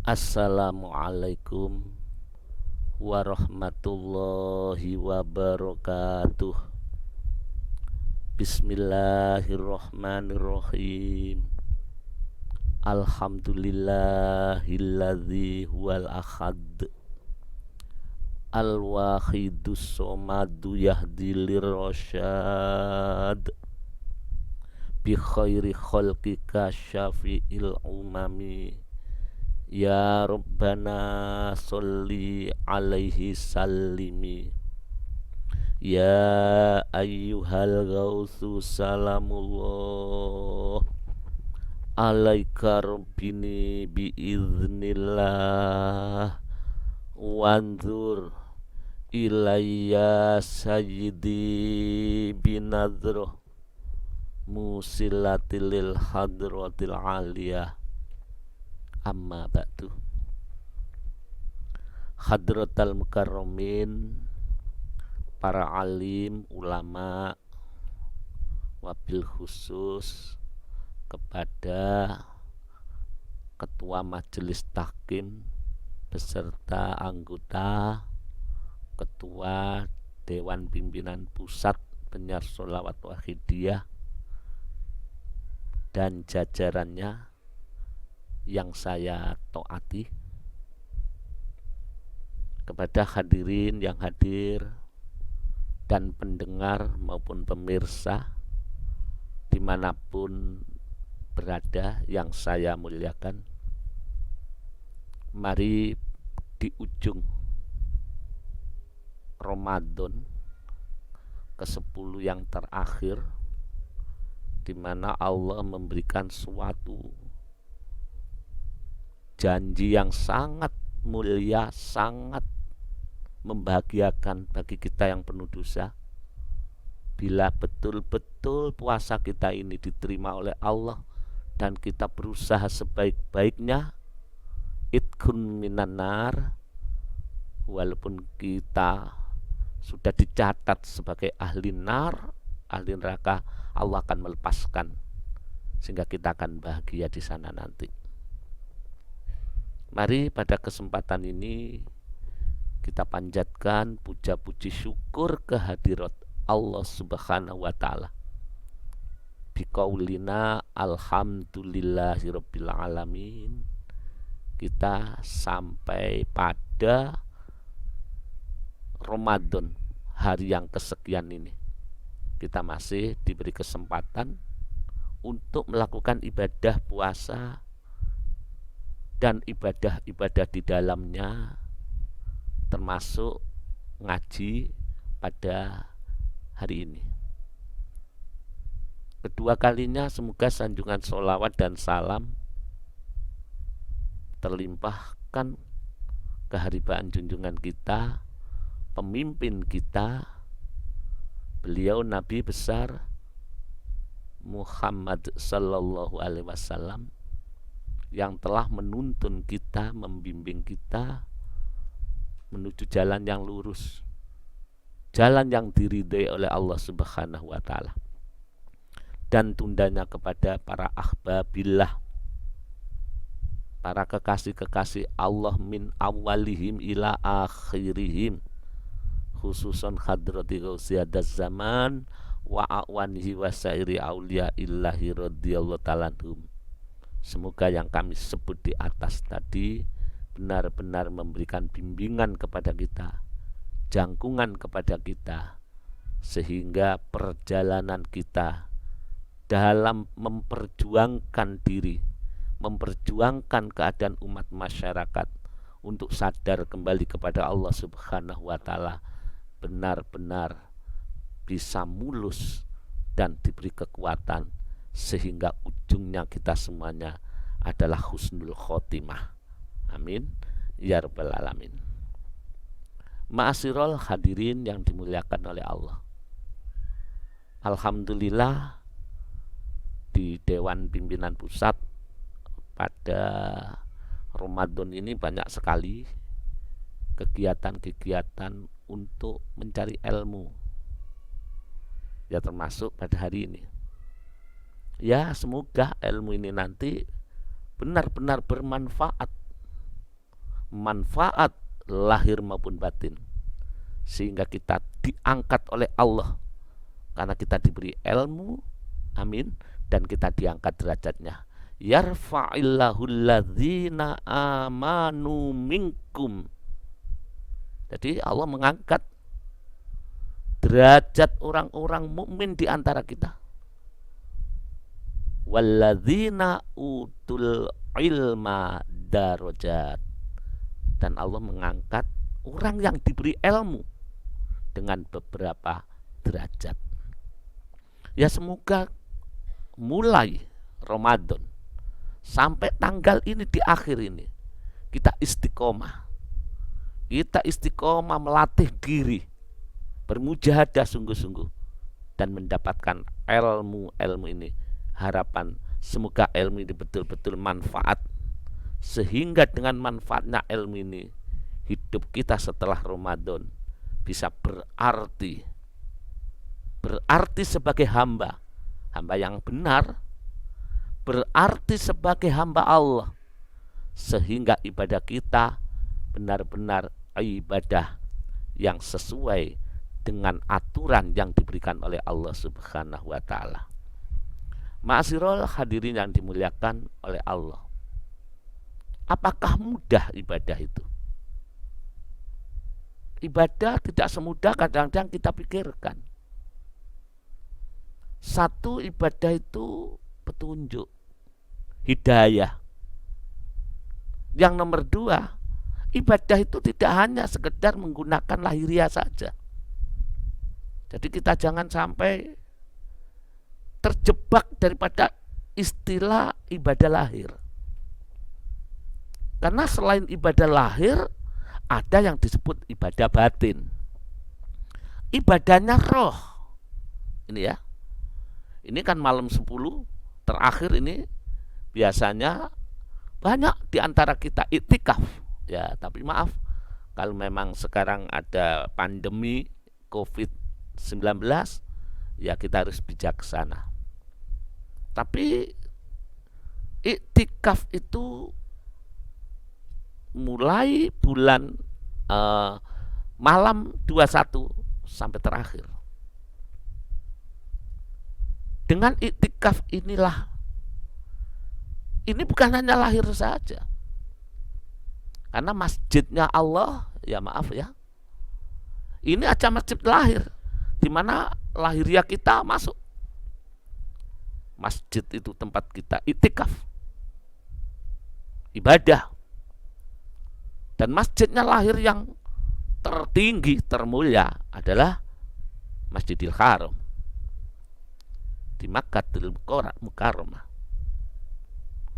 Assalamualaikum warahmatullahi wabarakatuh. Bismillahirrahmanirrahim. Alhamdulillahilladzi huwal ahad al-wahidus somadu yahdilir rasyad bi khairi khalqika syafi'il umami. Ya Rabbana sholli alaihi sallimi. Ya ayyuhal ghausu salamullah alaika rabbini biiznillah wanzur ilayya sayyidi binadroh musilatil hadratil aliyah. Amma ba'du. Hadratal mukarramin, para alim, ulama, wabil khusus kepada ketua majelis tahkim beserta anggota ketua Dewan Pimpinan Pusat Penyiar Sholawat Wahidiyah dan jajarannya yang saya taati, kepada hadirin yang hadir dan pendengar maupun pemirsa dimanapun berada yang saya muliakan. Mari di ujung Ramadan ke-10 yang terakhir, di mana Allah memberikan suatu janji yang sangat mulia, sangat membahagiakan bagi kita yang penuh dosa. Bila betul-betul puasa kita ini diterima oleh Allah dan kita berusaha sebaik-baiknya, itqun minan nar, walaupun kita sudah dicatat sebagai ahli nar, ahli neraka, Allah akan melepaskan sehingga kita akan bahagia di sana nanti. Mari pada kesempatan ini kita panjatkan puja-puji syukur kehadirat Allah Subhanahu wa taala. Biqaulina alhamdulillahirabbil alamin. Kita sampai pada Ramadan, hari yang kesekian ini. Kita masih diberi kesempatan untuk melakukan ibadah puasa dan ibadah-ibadah di dalamnya, termasuk ngaji pada hari ini. Kedua kalinya semoga sanjungan sholawat dan salam terlimpahkan keharibaan junjungan kita, pemimpin kita, beliau Nabi besar Muhammad sallallahu alaihi wasallam, yang telah menuntun kita, membimbing kita menuju jalan yang lurus, jalan yang diridhai oleh Allah Subhanahu wa taala. Dan tundanya kepada para ahbabillah, para kekasih-kekasih Allah min awalihim ila akhirihim, khususan hadrati ghausiyadas zaman wa a'wanihi wa sairi auliya illahi radhiyallahu ta'ala anhum. Semoga yang kami sebut di atas tadi benar-benar memberikan bimbingan kepada kita, jangkungan kepada kita, sehingga perjalanan kita dalam memperjuangkan diri, memperjuangkan keadaan umat masyarakat untuk sadar kembali kepada Allah Subhanahu wa taala benar-benar bisa mulus dan diberi kekuatan, sehingga ujungnya kita semuanya adalah husnul khotimah. Amin ya rabbal alamin. Ma'asyiral hadirin yang dimuliakan oleh Allah, alhamdulillah di Dewan Pimpinan Pusat pada Ramadan ini banyak sekali kegiatan-kegiatan untuk mencari ilmu, ya termasuk pada hari ini. Ya semoga ilmu ini nanti benar-benar bermanfaat manfaat lahir maupun batin, sehingga kita diangkat oleh Allah karena kita diberi ilmu, amin, dan kita diangkat derajatnya. Yarfa'illahul ladzina amanu minkum. Jadi Allah mengangkat derajat orang-orang mukmin di antara kita. Walladzina utul ilma darajat. Dan Allah mengangkat orang yang diberi ilmu dengan beberapa derajat. Ya, semoga mulai Ramadan sampai tanggal ini, di akhir ini, kita istiqomah. Kita istiqomah melatih diri, bermujahadah sungguh-sungguh, dan mendapatkan ilmu ini. Harapan semoga ilmu ini betul-betul manfaat, sehingga dengan manfaatnya ilmu ini, hidup kita setelah Ramadan bisa berarti sebagai hamba yang benar, berarti sebagai hamba Allah, sehingga ibadah kita benar-benar ibadah yang sesuai dengan aturan yang diberikan oleh Allah Subhanahu wa ta'ala. Ma'asyiral hadirin yang dimuliakan oleh Allah, apakah mudah ibadah itu? Ibadah tidak semudah kadang-kadang kita pikirkan. Satu, ibadah itu petunjuk, hidayah. Yang nomor dua, ibadah itu tidak hanya sekedar menggunakan lahiriah saja. Jadi kita jangan sampai terjebak daripada istilah ibadah lahir. Karena selain ibadah lahir, ada yang disebut ibadah batin. Ibadahnya roh. Ini ya. Ini kan malam 10 terakhir ini biasanya banyak di antara kita iktikaf. Ya, tapi maaf, kalau memang sekarang ada pandemi COVID-19, ya kita harus bijaksana. Tapi iktikaf itu mulai bulan malam 21 sampai terakhir. Dengan iktikaf inilah, ini bukan hanya lahir saja, karena masjidnya Allah, ya maaf ya, ini aja masjid lahir, di mana lahiriah kita masuk. Masjid itu tempat kita iktikaf, ibadah. Dan masjidnya lahir yang tertinggi, termulia adalah Masjidil Haram di Makkatul Mukarramah.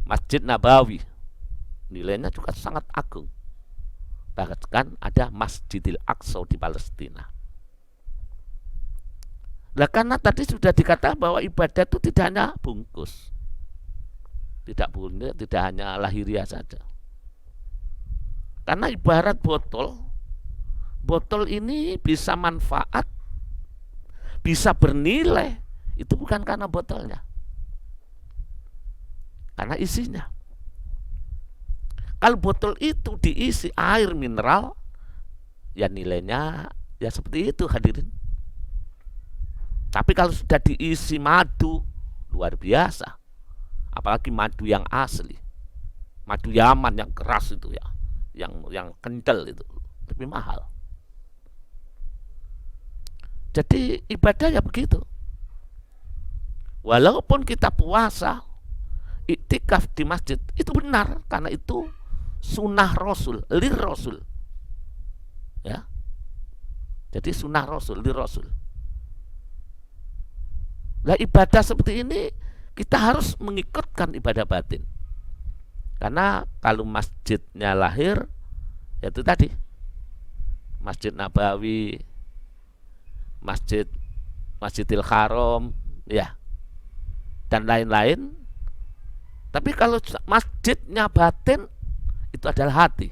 Masjid Nabawi nilainya juga sangat agung. Bahkan ada Masjidil Aqsa di Palestina. Nah, karena tadi sudah dikatakan bahwa ibadah itu tidak hanya bungkus, tidak hanya lahiriah saja. Karena ibarat botol ini bisa manfaat, bisa bernilai, itu bukan karena botolnya, karena isinya. Kalau botol itu diisi air mineral, ya nilainya ya seperti itu hadirin. Tapi kalau sudah diisi madu, luar biasa. Apalagi madu yang asli, madu Yaman yang keras itu ya, yang kental itu lebih mahal. Jadi ibadah ya begitu. Walaupun kita puasa, iktikaf di masjid, itu benar, karena itu sunnah Rasul, lir Rasul. Ya. Jadi sunnah Rasul, lir Rasul. Nah, ibadah seperti ini kita harus mengikutkan ibadah batin. Karena kalau masjidnya lahir, yaitu tadi Masjid Nabawi, Masjidil Haram, ya, dan lain-lain. Tapi kalau masjidnya batin, itu adalah hati,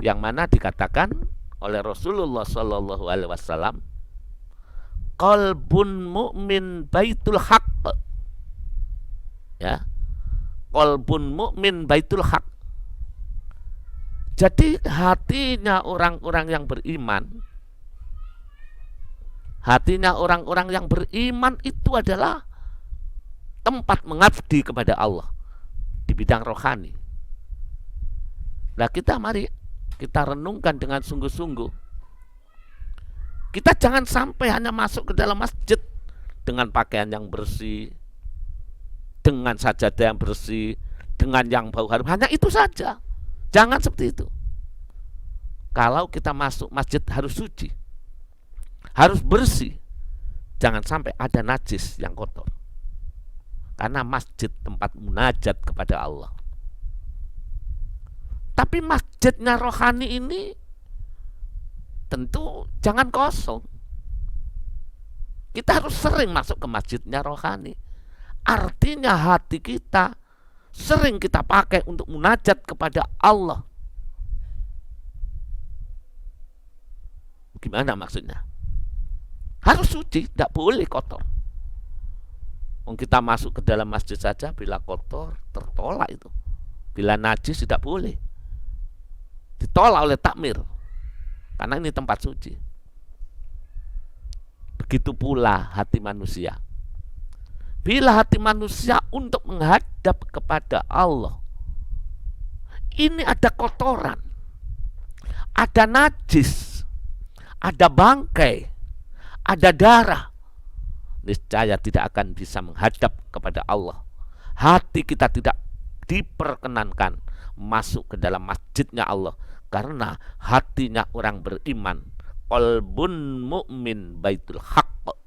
yang mana dikatakan oleh Rasulullah SAW, qalbun mu'min baitul haqq. Ya. Qalbun mu'min baitul haqq. Jadi hatinya orang-orang yang beriman, itu adalah tempat mengabdi kepada Allah di bidang rohani. Nah, mari kita renungkan dengan sungguh-sungguh. Kita jangan sampai hanya masuk ke dalam masjid dengan pakaian yang bersih, dengan sajadah yang bersih, dengan yang bau harum. Hanya itu saja. Jangan seperti itu. Kalau kita masuk masjid harus suci, harus bersih. Jangan sampai ada najis yang kotor. Karena masjid tempat munajat kepada Allah. Tapi masjidnya rohani ini tentu jangan kosong. Kita harus sering masuk ke masjidnya rohani. Artinya hati kita sering kita pakai untuk munajat kepada Allah. Gimana maksudnya? Harus suci, tidak boleh kotor. Kita masuk ke dalam masjid saja, bila kotor tertolak itu. Bila najis tidak boleh, ditolak oleh takmir, karena ini tempat suci. Begitu pula hati manusia. Bila hati manusia untuk menghadap kepada Allah, ini ada kotoran, ada najis, ada bangkai, ada darah, niscaya tidak akan bisa menghadap kepada Allah. Hati kita tidak diperkenankan masuk ke dalam masjidnya Allah, karena hatinya orang beriman, qalbun mu'min baitul haqq,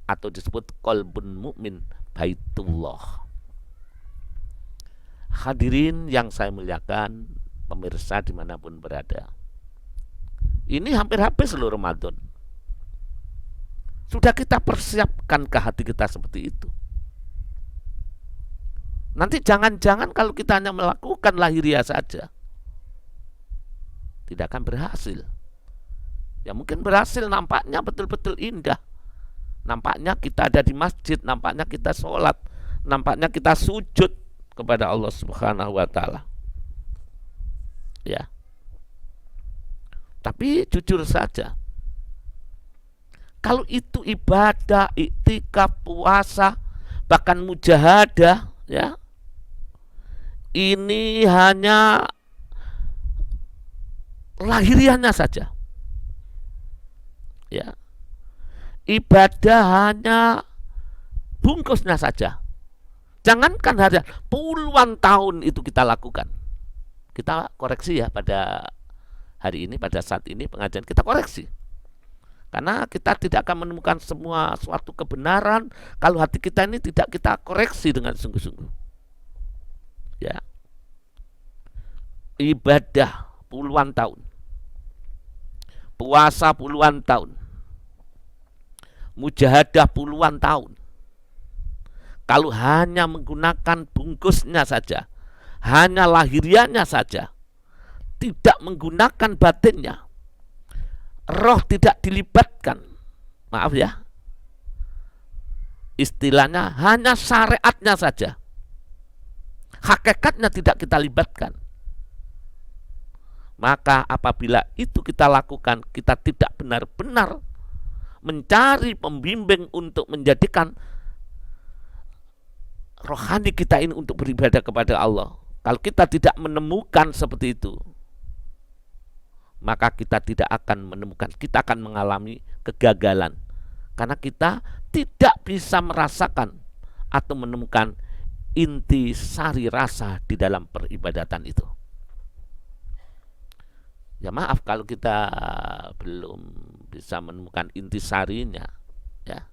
atau disebut qalbun mu'min baitullah. Hadirin yang saya muliakan, pemirsa dimanapun berada, ini hampir habis seluruh Ramadan. Sudah kita persiapkan ke hati kita seperti itu. Nanti jangan-jangan kalau kita hanya melakukan lahiriah saja, tidak akan berhasil. Ya mungkin berhasil, nampaknya betul-betul indah. Nampaknya kita ada di masjid, nampaknya kita sholat, nampaknya kita sujud kepada Allah Subhanahu wa ta'ala. Ya. Tapi jujur saja, kalau itu ibadah, iktikaf, puasa, bahkan mujahadah, ya, ini hanya lahiriahnya saja. Ya. Ibadah hanya bungkusnya saja. Jangankan hanya puluhan tahun itu kita lakukan. Kita koreksi ya pada hari ini, pada saat ini pengajian kita koreksi. Karena kita tidak akan menemukan semua suatu kebenaran kalau hati kita ini tidak kita koreksi dengan sungguh-sungguh. Ya. Ibadah puluhan tahun, puasa puluhan tahun, mujahadah puluhan tahun. Kalau hanya menggunakan bungkusnya saja, hanya lahiriahnya saja, tidak menggunakan batinnya, roh tidak dilibatkan, maaf ya, istilahnya hanya syariatnya saja, hakikatnya tidak kita libatkan, maka apabila itu kita lakukan, kita tidak benar-benar mencari pembimbing untuk menjadikan rohani kita ini untuk beribadah kepada Allah. Kalau kita tidak menemukan seperti itu, maka kita tidak akan menemukan, kita akan mengalami kegagalan. Karena kita tidak bisa merasakan atau menemukan inti sari rasa di dalam peribadatan itu. Ya maaf kalau kita belum bisa menemukan inti sarinya, ya,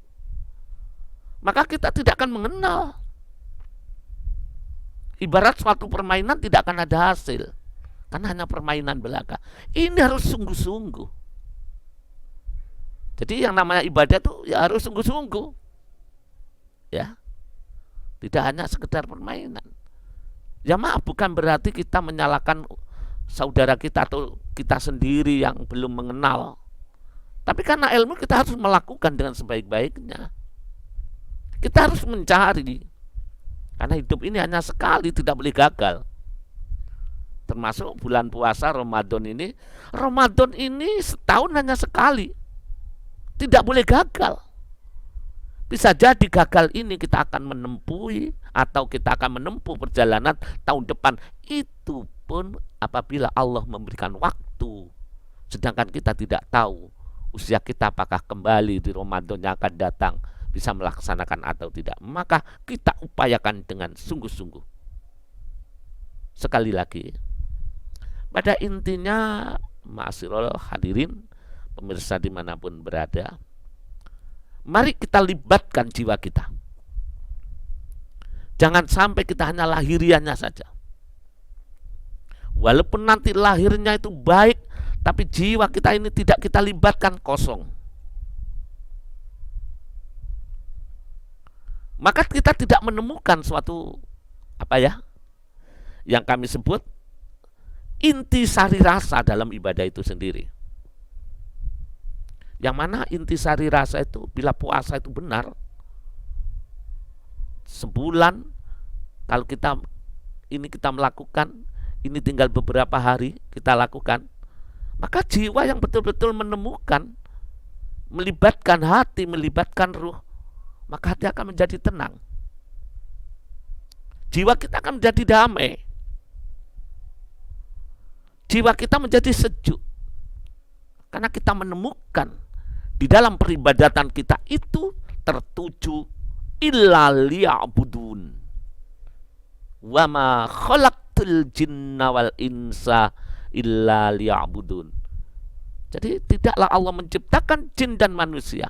maka kita tidak akan mengenal. Ibarat suatu permainan tidak akan ada hasil, karena hanya permainan belaka. Ini harus sungguh-sungguh. Jadi yang namanya ibadah itu ya harus sungguh-sungguh, ya, tidak hanya sekedar permainan. Ya maaf, bukan berarti kita menyalahkan saudara kita atau kita sendiri yang belum mengenal. Tapi karena ilmu kita harus melakukan dengan sebaik-baiknya. Kita harus mencari. Karena hidup ini hanya sekali, tidak boleh gagal. termasuk bulan puasa Ramadan ini. Ramadan ini setahun hanya sekali, tidak boleh gagal. Bisa jadi gagal ini kita akan menempuhi atau kita akan menempuh perjalanan tahun depan. Itu pun apabila Allah memberikan waktu. Sedangkan kita tidak tahu usia kita apakah kembali di Ramadan yang akan datang bisa melaksanakan atau tidak. Maka kita upayakan dengan sungguh-sungguh. Sekali lagi, pada intinya, ma'asyiral hadirin, pemirsa dimanapun berada, mari kita libatkan jiwa kita. Jangan sampai kita hanya lahiriannya saja. Walaupun nanti lahirnya itu baik, tapi jiwa kita ini tidak kita libatkan, kosong. Maka kita tidak menemukan suatu yang kami sebut intisari rasa dalam ibadah itu sendiri. Yang mana intisari rasa itu bila puasa itu benar, sebulan kalau kita melakukan, ini tinggal beberapa hari kita lakukan, maka jiwa yang betul-betul menemukan, melibatkan hati, melibatkan ruh, maka hati akan menjadi tenang. Jiwa kita akan menjadi damai. Jiwa kita menjadi sejuk. Karena kita menemukan di dalam peribadatan kita itu tertuju illa liya'budun. Wa ma khalaqtul jinna wal insa illa liya'budun. Jadi tidaklah Allah menciptakan jin dan manusia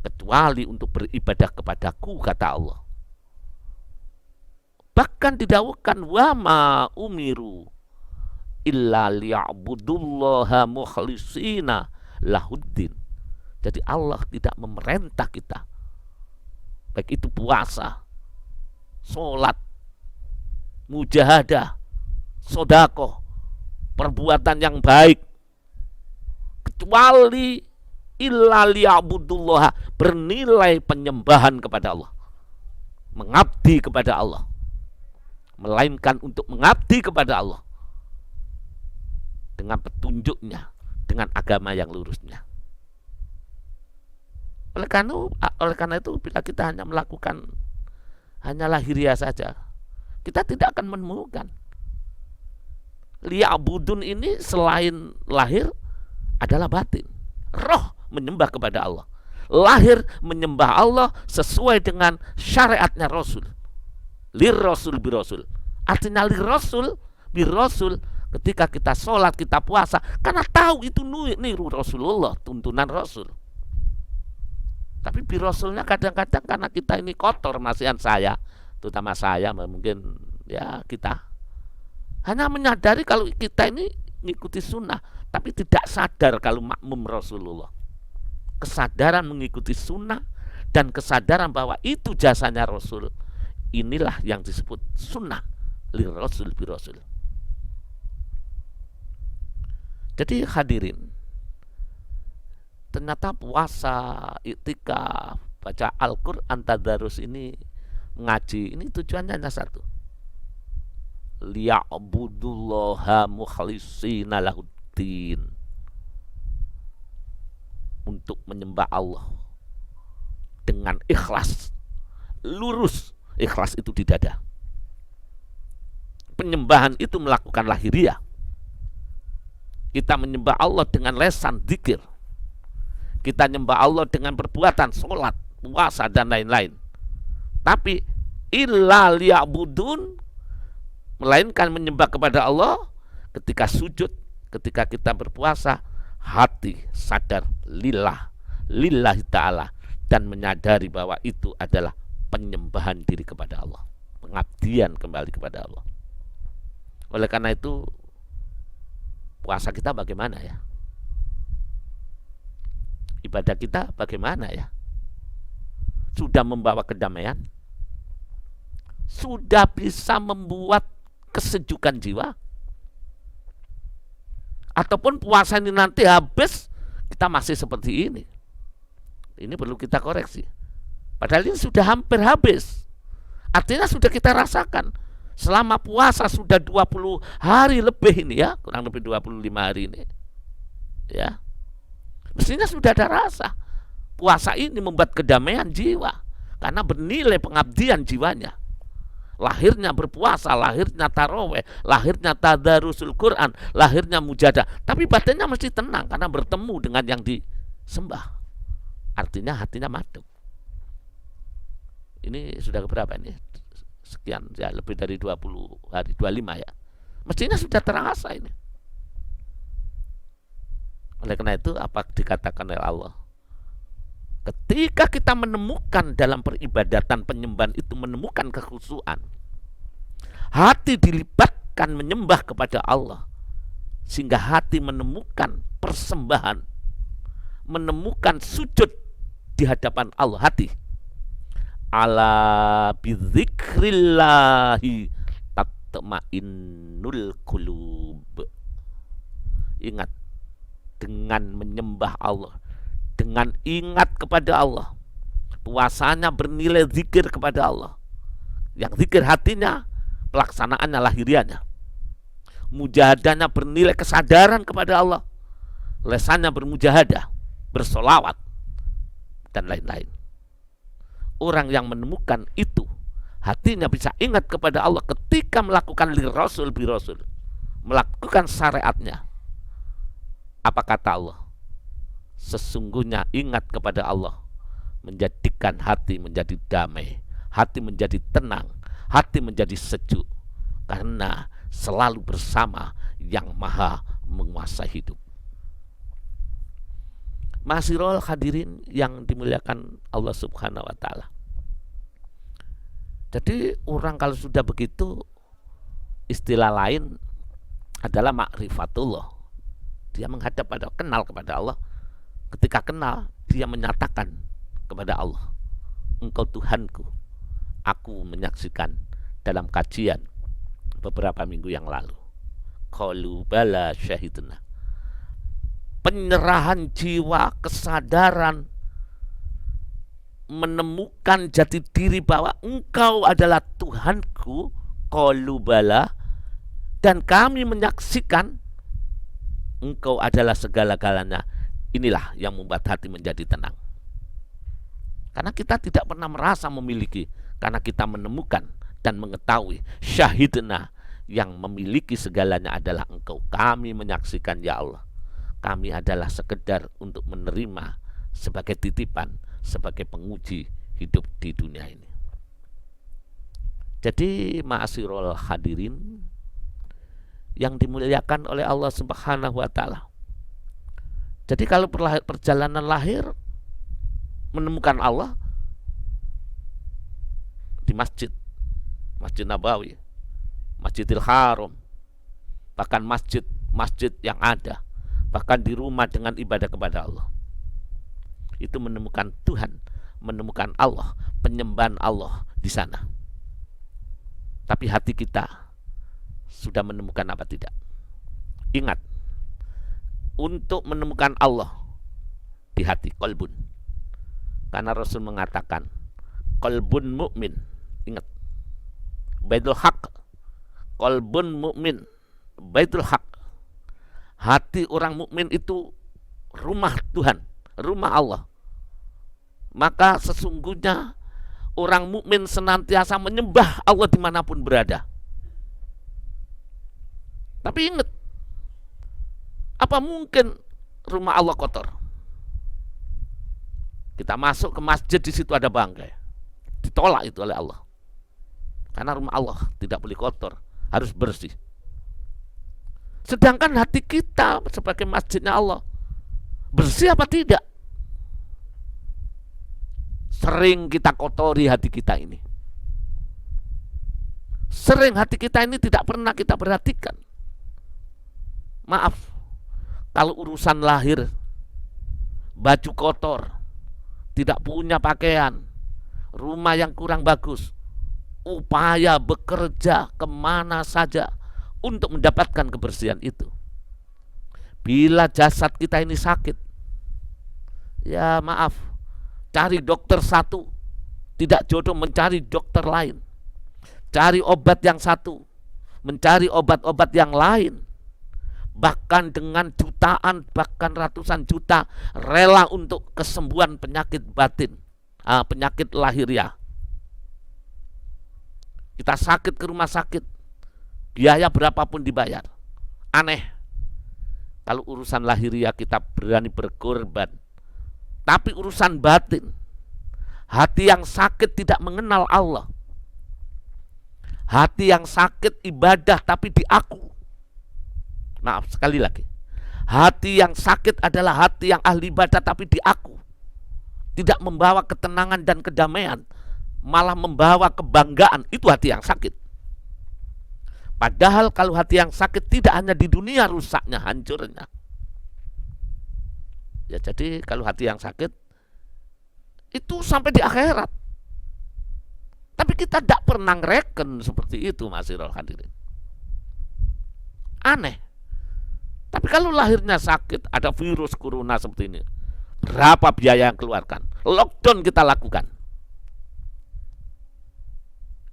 kecuali untuk beribadah kepadaku, kata Allah. Bahkan didawuhkan wa ma umiru illa liya'budullaha mukhlisina lahuddin. Jadi Allah tidak memerintah kita, baik itu puasa, sholat, mujahadah, sodakoh, perbuatan yang baik, kecuali illa liya'budullaha, bernilai penyembahan kepada Allah, mengabdi kepada Allah, melainkan untuk mengabdi kepada Allah dengan petunjuknya, dengan agama yang lurusnya. Oleh karena itu bila kita hanya melakukan hanya lahiriah saja, kita tidak akan menemukan. Liya'budun ini selain lahir adalah batin. Roh menyembah kepada Allah, lahir menyembah Allah sesuai dengan syariatnya Rasul. Lir Rasul bi Rasul. Artinya lir Rasul bi Rasul. Ketika kita sholat, kita puasa, karena tahu itu niru Rasulullah, tuntunan Rasul. Tapi bi Rasulnya kadang-kadang karena kita ini kotor, masihan saya, terutama saya, mungkin ya kita hanya menyadari kalau kita ini mengikuti sunnah, tapi tidak sadar kalau makmum Rasulullah. Kesadaran mengikuti sunnah dan kesadaran bahwa itu jasanya Rasul, inilah yang disebut sunnah lir Rasul bi Rasul. Jadi hadirin, ternyata puasa, iktikaf, baca Al-Quran, tadarus ini, mengaji, ini tujuannya hanya satu. Liya'budullaha mukhlisina lahuddin. Untuk menyembah Allah dengan ikhlas, lurus. Ikhlas itu di dada. Penyembahan itu melakukan lahiriah. Kita menyembah Allah dengan lesan dzikir. Kita menyembah Allah dengan perbuatan sholat, puasa dan lain-lain. Tapi illa liya'budun, melainkan menyembah kepada Allah ketika sujud, ketika kita berpuasa, hati sadar lillahi ta'ala, dan menyadari bahwa itu adalah penyembahan diri kepada Allah, pengabdian kembali kepada Allah. Oleh karena itu, puasa kita bagaimana ya? Ibadah kita bagaimana ya? Sudah membawa kedamaian? Sudah bisa membuat kesejukan jiwa? Ataupun puasa ini nanti habis, kita masih seperti ini? Ini perlu kita koreksi. Padahal ini sudah hampir habis. Artinya sudah kita rasakan. selama puasa sudah 20 hari lebih ini ya, kurang lebih 25 hari ini ya, mestinya sudah ada rasa puasa ini membuat kedamaian jiwa karena bernilai pengabdian jiwanya. Lahirnya berpuasa, lahirnya taraweh, lahirnya tadarusul Quran, lahirnya mujadah. Tapi batinnya mesti tenang karena bertemu dengan yang disembah. Artinya hatinya madep. Ini sudah berapa ini? Sekian ya, lebih dari 20 hari, 25 ya. Mestinya sudah terasa ini. Oleh karena itu apa dikatakan oleh Allah? Ketika kita menemukan dalam peribadatan penyembahan itu menemukan kekhusyuan, hati dilibatkan menyembah kepada Allah, sehingga hati menemukan persembahan, menemukan sujud di hadapan Allah. Hati ala bidzikrillahi tatma'innul qulub. Ingat, dengan menyembah Allah, dengan ingat kepada Allah, puasanya bernilai zikir kepada Allah. Yang zikir hatinya, pelaksanaannya lahirianya. Mujahadahnya bernilai kesadaran kepada Allah, lesannya bermujahadah, bersolawat, dan lain-lain. Orang yang menemukan itu, hatinya bisa ingat kepada Allah ketika melakukan lirasul birasul, melakukan syariatnya. Apa kata Allah? Sesungguhnya ingat kepada Allah menjadikan hati menjadi damai, hati menjadi tenang, hati menjadi sejuk, karena selalu bersama yang maha menguasai hidup. Ma'asyiral hadirin yang dimuliakan Allah subhanahu wa ta'ala. Jadi orang kalau sudah begitu, istilah lain adalah ma'rifatullah. Dia menghadap pada, kenal kepada Allah. Ketika kenal, dia menyatakan kepada Allah, Engkau Tuhanku. Aku menyaksikan dalam kajian beberapa minggu yang lalu. Qalu bala syahidna. Penyerahan jiwa, kesadaran, menemukan jati diri bahwa Engkau adalah Tuhanku. Qalu bala. Dan kami menyaksikan Engkau adalah segala-galanya. Inilah yang membuat hati menjadi tenang. Karena kita tidak pernah merasa memiliki, karena kita menemukan dan mengetahui syahidna, yang memiliki segalanya adalah Engkau. Kami menyaksikan ya Allah, kami adalah sekedar untuk menerima sebagai titipan, sebagai penguji hidup di dunia ini. Jadi ma'asyiral hadirin yang dimuliakan oleh Allah subhanahu wa ta'ala. Jadi kalau perjalanan lahir menemukan Allah di masjid, Masjid Nabawi, Masjidil Haram, bahkan masjid yang ada, bahkan di rumah dengan ibadah kepada Allah, itu menemukan Tuhan, menemukan Allah, penyembahan Allah di sana. Tapi hati kita sudah menemukan apa tidak? Ingat, untuk menemukan Allah di hati, qalbun. Karena Rasul mengatakan qalbun mu'min. Ingat, baitul haq, qalbun mu'min, baitul haq. Hati orang mukmin itu rumah Tuhan, rumah Allah. Maka sesungguhnya orang mukmin senantiasa menyembah Allah dimanapun berada. Tapi ingat, apa mungkin rumah Allah kotor? Kita masuk ke masjid, di situ ada bangkai. Ditolak itu oleh Allah. Karena rumah Allah tidak boleh kotor, harus bersih. Sedangkan hati kita sebagai masjidnya Allah, bersih apa tidak? Sering kita kotori hati kita ini. Sering hati kita ini tidak pernah kita perhatikan. Maaf, kalau urusan lahir, baju kotor, tidak punya pakaian, rumah yang kurang bagus, upaya bekerja kemana saja untuk mendapatkan kebersihan itu. Bila jasad kita ini sakit, ya maaf, cari dokter satu, tidak jodoh mencari dokter lain. cari obat yang satu, mencari obat-obat yang lain, bahkan dengan jutaan, bahkan ratusan juta rela untuk kesembuhan penyakit batin, penyakit lahiriah. Kita sakit ke rumah sakit, biaya berapapun dibayar. Aneh, kalau urusan lahiriah kita berani berkorban, tapi urusan batin, hati yang sakit tidak mengenal Allah, hati yang sakit ibadah tapi diaku. Maaf, sekali lagi, hati yang sakit adalah hati yang ahli ibadah tapi diaku, tidak membawa ketenangan dan kedamaian, malah membawa kebanggaan. Itu hati yang sakit. Padahal kalau hati yang sakit tidak hanya di dunia rusaknya, hancurnya. Ya, jadi kalau hati yang sakit itu sampai di akhirat. Tapi kita tidak pernah ngereken seperti itu, masirul hadirin. Aneh. Tapi kalau lahirnya sakit, ada virus corona seperti ini, berapa biaya yang keluarkan? Lockdown kita lakukan.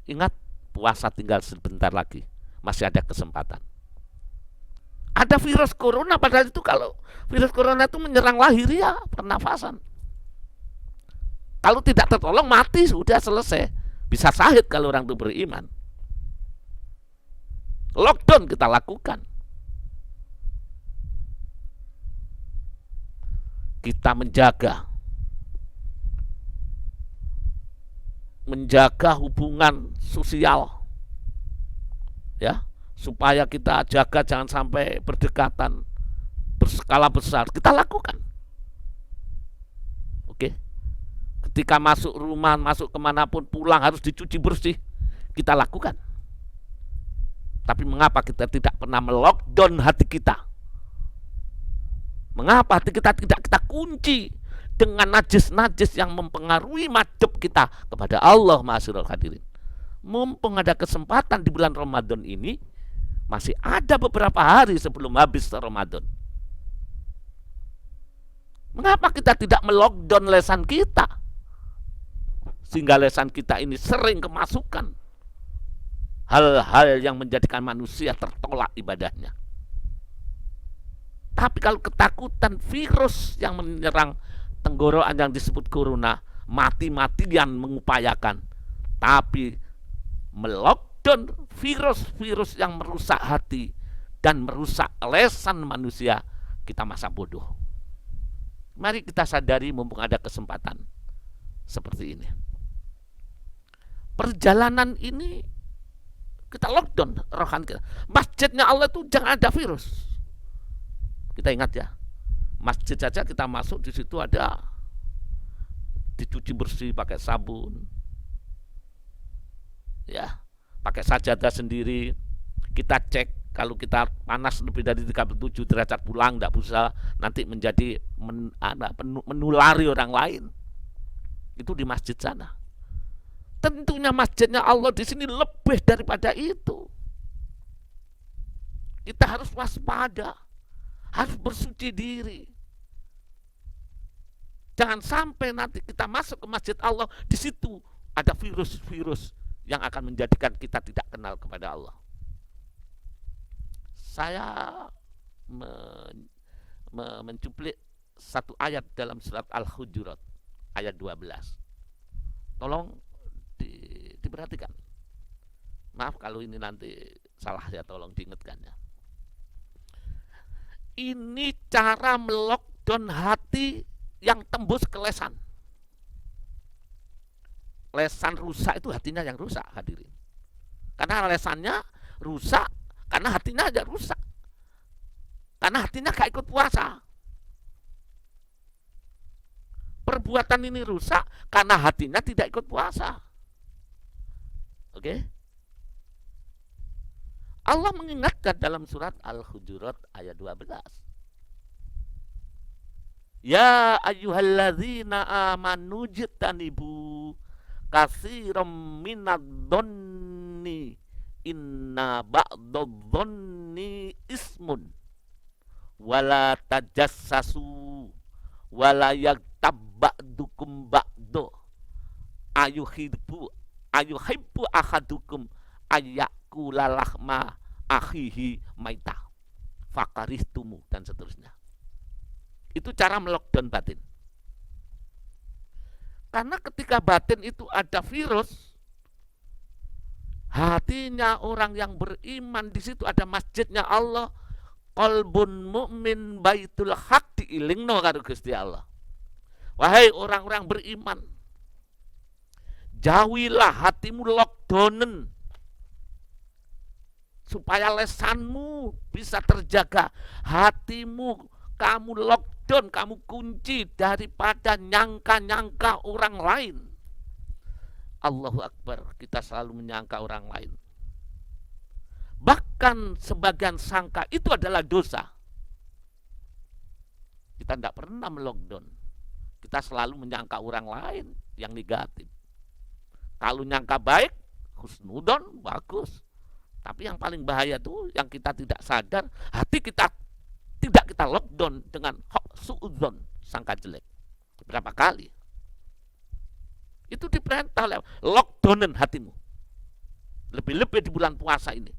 Ingat, puasa tinggal sebentar lagi, masih ada kesempatan. Ada virus corona, padahal itu kalau virus corona itu menyerang lahiriah, pernafasan. Kalau tidak tertolong mati, sudah selesai. Bisa syahid kalau orang itu beriman. Lockdown kita lakukan. Kita menjaga hubungan sosial, ya, supaya kita jaga jangan sampai berdekatan berskala besar. Kita lakukan. Oke. Ketika masuk rumah, masuk kemanapun, pulang harus dicuci bersih. Kita lakukan. Tapi mengapa kita tidak pernah melockdown hati kita? Mengapa hati kita tidak kita kunci dengan najis-najis yang mempengaruhi madhab kita kepada Allah, ma'asyiral hadirin. Mumpung ada kesempatan di bulan Ramadan ini, masih ada beberapa hari sebelum habis Ramadan. Mengapa kita tidak melockdown lesan kita? Sehingga lesan kita ini sering kemasukan hal-hal yang menjadikan manusia tertolak ibadahnya. Tapi kalau ketakutan virus yang menyerang tenggorokan yang disebut corona, mati-matian mengupayakan, tapi melockdown virus-virus yang merusak hati dan merusak lesan manusia, kita masa bodoh. Mari kita sadari mumpung ada kesempatan seperti ini. Perjalanan ini kita lockdown rohani kita. Masjidnya Allah itu jangan ada virus. Kita ingat ya, masjid saja kita masuk di situ ada dicuci bersih pakai sabun, ya, pakai sajadah sendiri. Kita cek kalau kita panas lebih dari 37 derajat pulang, tidak bisa nanti menjadi menulari orang lain. Itu di masjid sana. Tentunya masjidnya Allah di sini lebih daripada itu. Kita harus waspada. Harus bersuci diri. Jangan sampai nanti kita masuk ke masjid Allah, di situ ada virus-virus yang akan menjadikan kita tidak kenal kepada Allah. Saya mencuplik satu ayat dalam surat Al-Hujurat ayat 12. Tolong diperhatikan. Maaf kalau ini nanti salah ya, tolong diingatkan ya. Ini cara melockdown hati yang tembus ke lesan. Lesan rusak itu hatinya yang rusak, hadirin. Karena lesannya rusak, karena hatinya aja rusak. Karena hatinya gak ikut puasa. Perbuatan ini rusak karena hatinya tidak ikut puasa. Oke? Allah mengingatkan dalam surat Al-Hujurat ayat 12. Ya ayyuhalladzina amanu jtanibu katsiran minadh-dhonni inna ba'dadh-dhonni ismun wala tajassasu wala yaghtab ba'dukum ba'du ayuhibbu ahadukum ayyakula lahma akhihi maita fakarihtumu dan seterusnya. Itu cara melockdown batin. Karena ketika batin itu ada virus, hatinya orang yang beriman, di situ ada masjidnya Allah, qalbun mu'min baitul haq diilingno karo Gusti Allah. Wahai orang-orang beriman, jauhilah hatimu lockdownen supaya lesanmu bisa terjaga. Hatimu kamu lockdown, kamu kunci daripada nyangka-nyangka orang lain. Allahu Akbar, kita selalu menyangka orang lain. Bahkan sebagian sangka itu adalah dosa. Kita tidak pernah melockdown. Kita selalu menyangka orang lain yang negatif. Kalau nyangka baik, husnudon, bagus. Tapi yang paling bahaya itu yang kita tidak sadar, hati kita tidak kita lockdown dengan suudzon, sangka jelek. Berapa kali? Itu diperintah oleh lockdownin hatimu. Lebih-lebih di bulan puasa ini.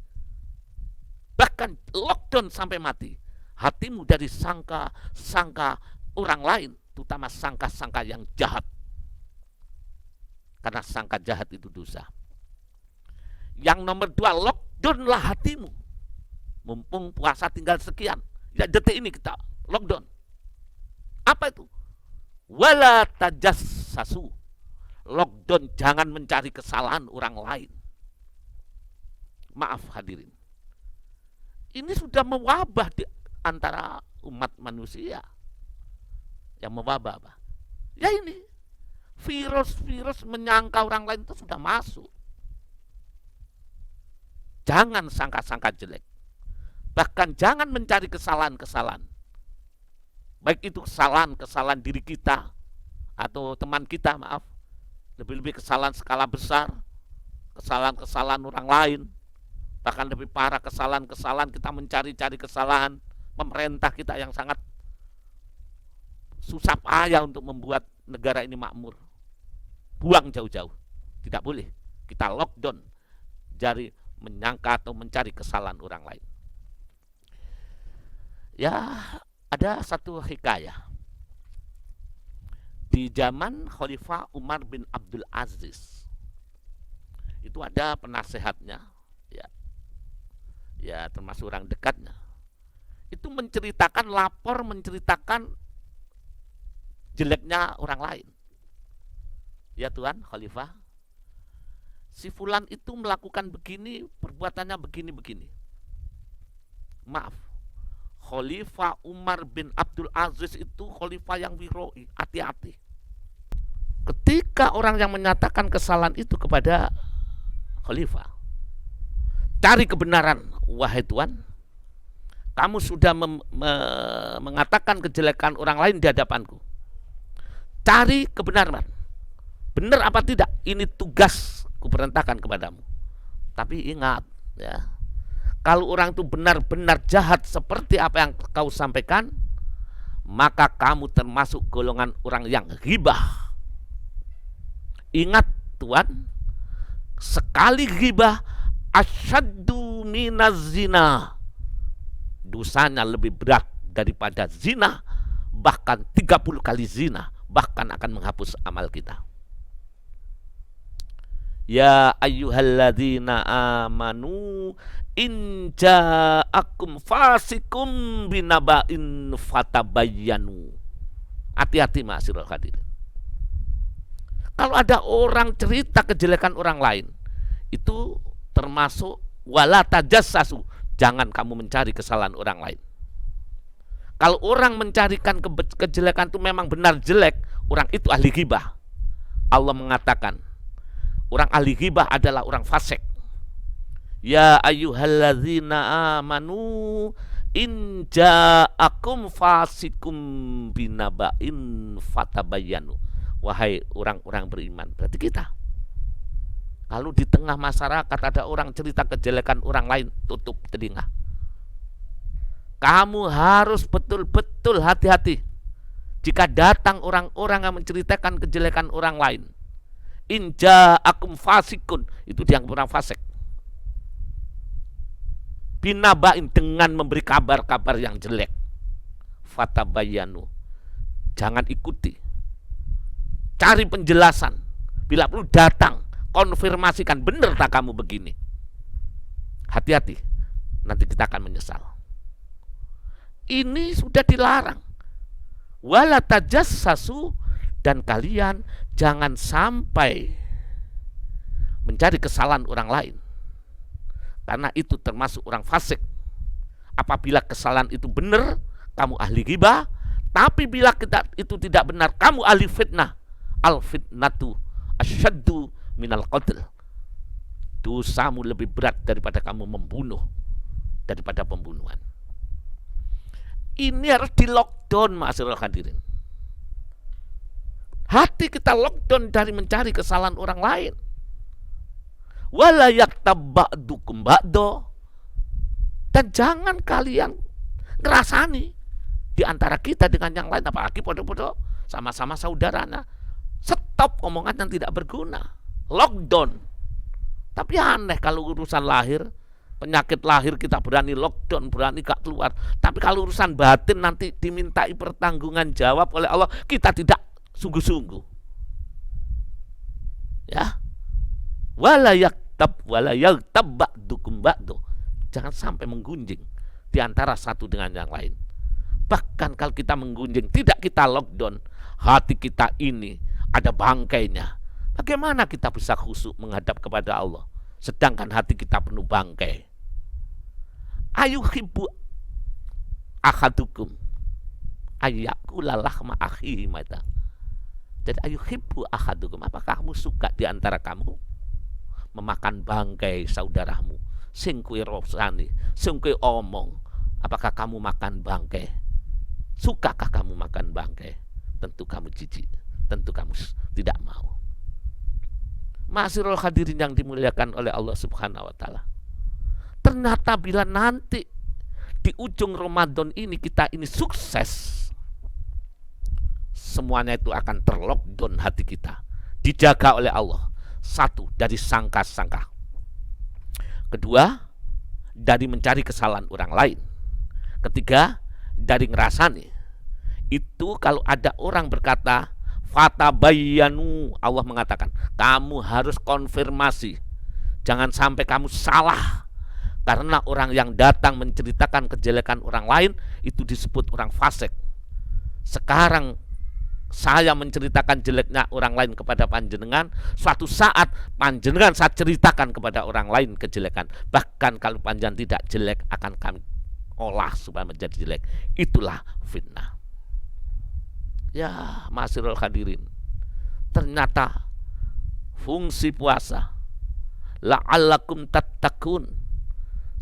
Bahkan lockdown sampai mati. Hatimu dari sangka orang lain, terutama sangka-sangka yang jahat. Karena sangka jahat itu dosa. Yang nomor 2, lockdownlah hatimu. Mumpung puasa tinggal sekian. Ya detik ini kita lockdown. Apa itu? Wala tajassasu. Lockdown, jangan mencari kesalahan orang lain. Maaf hadirin. Ini sudah mewabah di antara umat manusia. Yang mewabah apa? Ya ini. Virus-virus menyangka orang lain itu sudah masuk. Jangan sangka-sangka jelek. Bahkan jangan mencari kesalahan-kesalahan. Baik itu kesalahan diri kita atau teman kita, maaf. Lebih-lebih kesalahan skala besar, kesalahan-kesalahan orang lain. Bahkan lebih parah kesalahan-kesalahan kita mencari-cari kesalahan pemerintah kita yang sangat susah payah untuk membuat negara ini makmur. Buang jauh-jauh. Tidak boleh. Kita lockdown dari menyangka atau mencari kesalahan orang lain. Ya, ada satu hikayah. Di zaman Khalifah Umar bin Abdul Aziz, itu ada penasehatnya, ya termasuk orang dekatnya. Itu menceritakan jeleknya orang lain. Ya Tuhan, Khalifah, si fulan itu melakukan begini, perbuatannya begini-begini. Maaf, Khalifah Umar bin Abdul Aziz itu khalifah yang wiroi, hati-hati. Ketika orang yang menyatakan kesalahan itu kepada khalifah, cari kebenaran, wahai Tuhan, kamu sudah mengatakan kejelekan orang lain di hadapanku. Cari kebenaran. Benar apa tidak? Ini tugas kuperintahkan kepadamu. Tapi ingat, ya, kalau orang itu benar-benar jahat seperti apa yang kau sampaikan, maka kamu termasuk golongan orang yang ghibah. Ingat Tuhan, sekali ghibah asyaddu minaz zina. Dosanya lebih berat daripada zina, bahkan 30 kali zina, bahkan akan menghapus amal kita. Ya ayyuhalladzina amanu in ja'akum fasikum binaba'in fatabayyanu. Hati-hati ma'asyiral hadirin. Kalau ada orang cerita kejelekan orang lain, itu termasuk wala tajassasu, jangan kamu mencari kesalahan orang lain. Kalau orang mencarikan kejelekan itu memang benar jelek, orang itu ahli ghibah. Allah mengatakan, orang ahli ghibah adalah orang fasik. Ya ayyuhalladzina amanu in ja'akum fasikum binaba'in fatabayyanu. Wahai orang-orang beriman, berarti kita. Kalau di tengah masyarakat ada orang cerita kejelekan orang lain, tutup telinga. Kamu harus betul-betul hati-hati jika datang orang-orang yang menceritakan kejelekan orang lain. In ja'akum fasikun, itu dianggap orang fasik. binabain, dengan memberi kabar-kabar yang jelek. Fatabayanu, jangan ikuti, cari penjelasan, bila perlu datang konfirmasikan, benar tak kamu begini. Hati-hati, nanti kita akan menyesal. Ini sudah dilarang. Wala tajassasu, dan kalian jangan sampai mencari kesalahan orang lain, karena itu termasuk orang fasik. Apabila kesalahan itu benar, kamu ahli ghibah. Tapi bila itu tidak benar, kamu ahli fitnah. Al fitnatu asyaddu minal qatl. Dosamu lebih berat daripada kamu membunuh, daripada pembunuhan. Ini harus di lockdown, ma'asyiral hadirin. Hati kita lockdown dari mencari kesalahan orang lain. Wala yaktab ba'dukum ba'do, dan jangan kalian ngerasani di antara kita dengan yang lain, apalagi podo-podo sama-sama saudaranya. Stop omongan yang tidak berguna. Lockdown. Tapi aneh kalau urusan lahir, penyakit lahir kita berani lockdown, berani gak keluar. Tapi kalau urusan batin nanti dimintai pertanggungan jawab oleh Allah, kita tidak sungguh-sungguh. Ya. Wala yaktab ba'dukum ba'do. Jangan sampai menggunjing di antara satu dengan yang lain. Bahkan kalau kita menggunjing, tidak kita lockdown, hati kita ini ada bangkainya. Bagaimana kita bisa khusyuk menghadap kepada Allah sedangkan hati kita penuh bangkai? Ayuhibbu ahadukum ayyakula lahma akhihi mata. Jadi ayuhibbu ahadukum, apakah kamu suka di antara kamu memakan bangkai saudaramu? Sing kuwi rosani, sing kuwi omong, apakah kamu makan bangkai? Sukakah kamu makan bangkai? Tentu kamu jijik, tentu kamu tidak mau. Ma'asyiral hadirin yang dimuliakan oleh Allah Subhanahu wa taala. Ternyata bila nanti di ujung Ramadan ini kita ini sukses, semuanya itu akan terlockdown hati kita, dijaga oleh Allah. Satu, dari sangka-sangka. Kedua, dari mencari kesalahan orang lain. Ketiga, dari ngerasani. Itu kalau ada orang berkata fatabayyanu, Allah mengatakan kamu harus konfirmasi, jangan sampai kamu salah. Karena orang yang datang menceritakan kejelekan orang lain itu disebut orang fasik. Sekarang saya menceritakan jeleknya orang lain kepada panjenengan, suatu saat panjenengan saya ceritakan kepada orang lain kejelekan. Bahkan kalau panjenengan tidak jelek, akan kami olah supaya menjadi jelek. Itulah fitnah. Ya, ma'asyiral hadirin, ternyata fungsi puasa la'allakum tattaqun,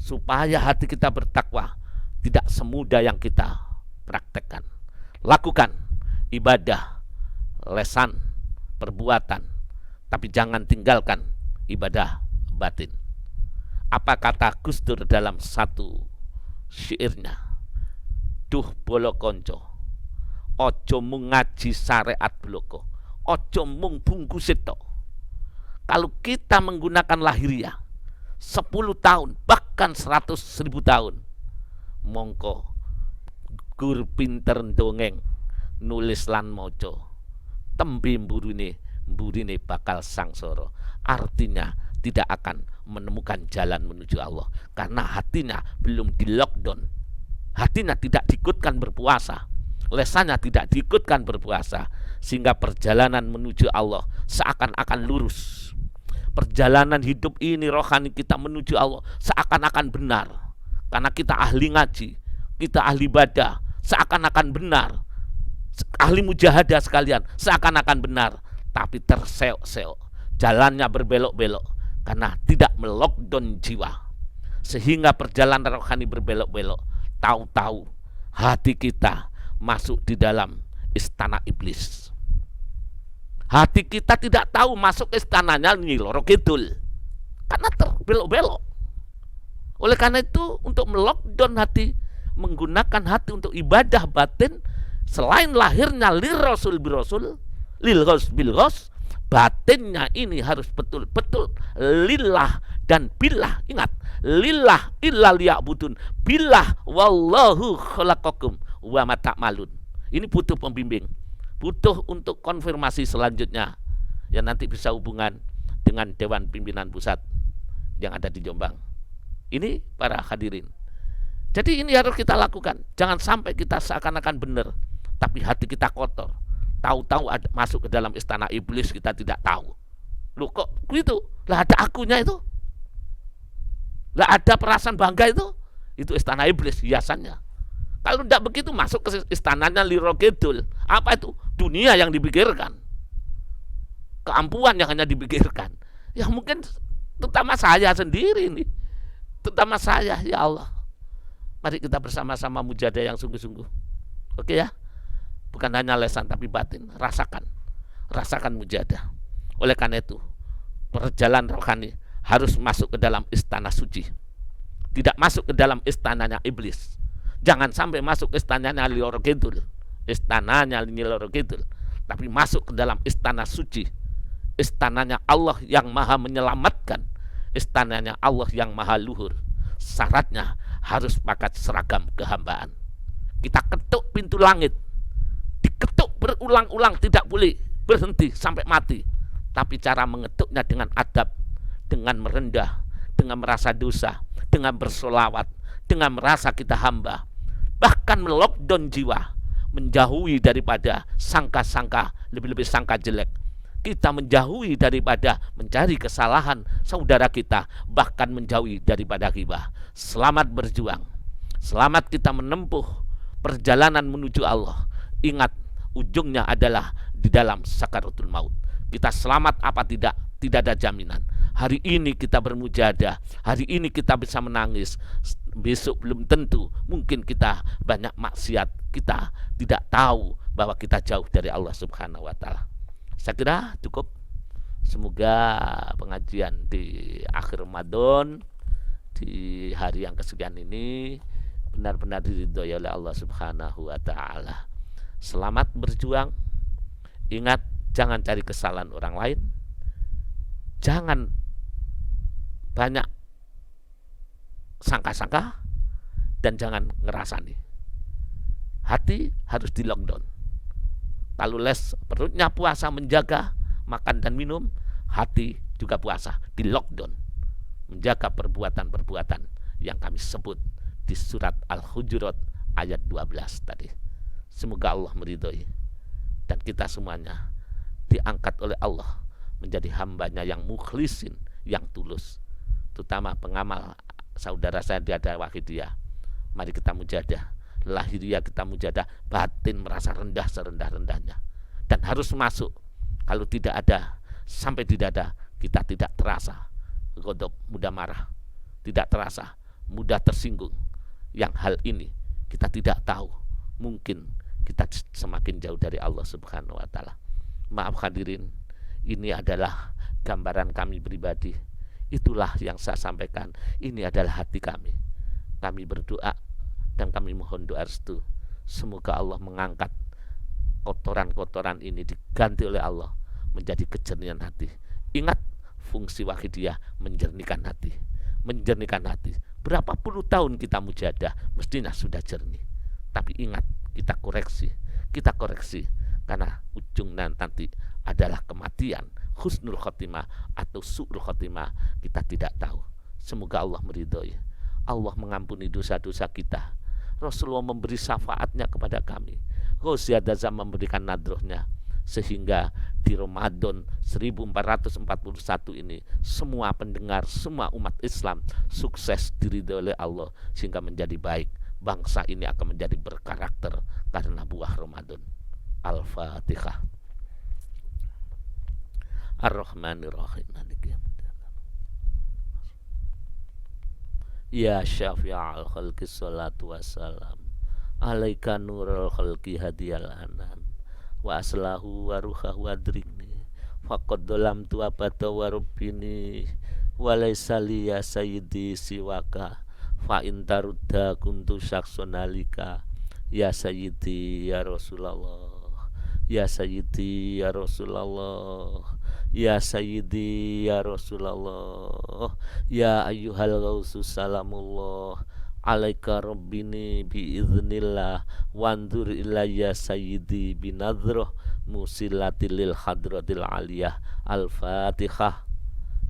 supaya hati kita bertakwa, tidak semudah yang kita praktekkan. Lakukan ibadah, lesan, perbuatan, tapi jangan tinggalkan ibadah batin. Apa kata Gus Dur dalam satu syairnya? Duh bolo konco, ojo mung ngaji syariat bloko, ojo mung bungkus itu. Kalau kita menggunakan lahiriah 10 tahun, bahkan 100.000 tahun, mongko gur pinter dongeng, nulis lan moco, tembe mburine bakal sangsara. Artinya tidak akan menemukan jalan menuju Allah, karena hatinya belum di lockdown. Hatinya tidak diikutkan berpuasa, lesannya tidak diikutkan berpuasa, sehingga perjalanan menuju Allah seakan-akan lurus. Perjalanan hidup ini rohani kita menuju Allah seakan-akan benar, karena kita ahli ngaji, kita ahli ibadah, seakan-akan benar. Ahli mujahadah sekalian, seakan-akan benar, tapi terseok-seok, jalannya berbelok-belok karena tidak melockdown jiwa, sehingga perjalanan rohani berbelok-belok. Tahu-tahu hati kita masuk di dalam istana iblis. Hati kita tidak tahu masuk istananya Nyi Loro Kidul, karena terbelok-belok. Oleh karena itu, untuk melockdown hati, menggunakan hati untuk ibadah batin, selain lahirnya lil rasul bil rasul, lil ghos bil ghos, batinnya ini harus betul-betul lillah dan billah. Ingat, lillah illa liya'budun billah wallahu khalaqakum wa ma ta'malun. Ini butuh pembimbing, butuh untuk konfirmasi selanjutnya yang nanti bisa hubungan dengan Dewan Pimpinan Pusat yang ada di Jombang. Ini para hadirin. Jadi ini harus kita lakukan. Jangan sampai kita seakan-akan benar, tapi hati kita kotor. Tahu-tahu masuk ke dalam istana iblis kita tidak tahu. Loh kok gitu? Lah ada akunya itu. Lah ada perasaan bangga itu. Itu istana iblis hiasannya. Kalau tidak begitu masuk ke istananya Lirokidul. Apa itu? Dunia yang dipikirkan. Keampuan yang hanya dipikirkan. Ya mungkin terutama saya sendiri nih. Terutama saya, ya Allah. Mari kita bersama-sama mujahadah yang sungguh-sungguh. Oke ya? Bukan hanya lesan tapi batin. Rasakan mujahadah. Oleh karena itu, perjalanan rohani harus masuk ke dalam istana suci. Tidak masuk ke dalam istananya iblis. Jangan sampai masuk ke istananya Lirokidul. Istananya Lirokidul. Tapi masuk ke dalam istana suci. Istananya Allah yang maha menyelamatkan. Istananya Allah yang maha luhur. Syaratnya harus pakai seragam kehambaan. Kita ketuk pintu langit, diketuk berulang-ulang, tidak boleh berhenti sampai mati. Tapi cara mengetuknya dengan adab, dengan merendah, dengan merasa dosa, dengan bersolawat, dengan merasa kita hamba. Bahkan melockdown jiwa, menjauhi daripada sangka-sangka, lebih-lebih sangka jelek. Kita menjauhi daripada mencari kesalahan saudara kita, bahkan menjauhi daripada ghibah. Selamat berjuang. Selamat kita menempuh perjalanan menuju Allah. Ingat, ujungnya adalah di dalam sakaratul maut. Kita selamat apa tidak ada jaminan. Hari ini kita bermujahadah, hari ini kita bisa menangis. Besok belum tentu, mungkin kita banyak maksiat. Kita tidak tahu bahwa kita jauh dari Allah Subhanahu wa taala. Saya kira cukup. Semoga pengajian di akhir Ramadan di hari yang kesekian ini benar-benar diridhoi oleh Allah Subhanahu wa taala. Selamat berjuang. Ingat, jangan cari kesalahan orang lain. Jangan banyak sangka-sangka dan jangan ngerasani. Hati harus di lockdown. Kalau les perutnya puasa menjaga makan dan minum, hati juga puasa di lockdown, menjaga perbuatan-perbuatan yang kami sebut di surat Al-Hujurat ayat 12 tadi. Semoga Allah meridhoi dan kita semuanya diangkat oleh Allah menjadi hambanya yang mukhlisin, yang tulus. Terutama pengamal saudara saya di Ada Wahidiyah. Mari kita mujahadah. Lahiriah kita mujahadah, batin merasa rendah serendah-rendahnya dan harus masuk. Kalau tidak ada, sampai tidak ada, kita tidak terasa godop, mudah marah, tidak terasa mudah tersinggung. Yang hal ini kita tidak tahu, mungkin kita semakin jauh dari Allah Subhanahu wa taala. Maaf hadirin, ini adalah gambaran kami pribadi. Itulah yang saya sampaikan. Ini adalah hati kami. Kami berdoa dan kami mohon doa restu. Semoga Allah mengangkat kotoran-kotoran ini, diganti oleh Allah menjadi kejernihan hati. Ingat, fungsi Wahidiyah menjernihkan hati. Menjernihkan hati. Berapa puluh tahun kita mujahadah, mestinya sudah jernih. Tapi ingat, kita koreksi. Karena ujungnya nanti adalah kematian, husnul khotimah atau su'ul khotimah, kita tidak tahu. Semoga Allah meridhoi. Allah mengampuni dosa-dosa kita. Rasulullah memberi syafaatnya kepada kami. Ghausiyah Dazam memberikan nadrohnya. Sehingga di Ramadan 1441 ini semua pendengar, semua umat Islam sukses diridhoi oleh Allah sehingga menjadi baik. Bangsa ini akan menjadi berkarakter karena buah Ramadan. Al-Fatihah. Ar-Rahmanir-Rahim. Ya syafi'al khalqi salatu wassalam alaika nurul khalqi hadiyal anan wa aslahu wa ruhahu adrikni faqad dalam tu abada wa rubbini wa laysa liya sayyidi siwaka fa in tarudda kuntu syaksunalika ya sayyidi ya Rasulullah ya sayyidi ya Rasulullah Ya Sayyidi ya Rasulullah, ya ayyuhal ghausus salamullah, alaika rabbini biiznillah, wandur ilayya sayyidi binadroh musilatil hadratil aliyah. Al-Fatihah.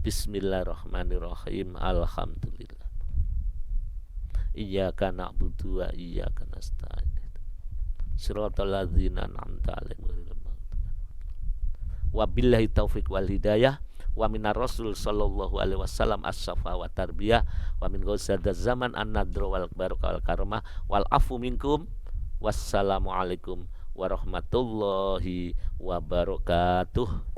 Bismillahirrahmanirrahim. Alhamdulillah. Iyyaka na'budu wa iyyaka nasta'in. Shiratal ladzina an'amta 'alaihim ghairil maghdubi. Wabillahi taufiq wal hidayah. Wa minar rasul sallallahu alaihi wasallam as-safa wa tarbiyah. Wa min ghazadaz zaman an-nadra wal barakah wal karamah wal afu minkum. Wassalamu alaikum warahmatullahi wabarakatuh.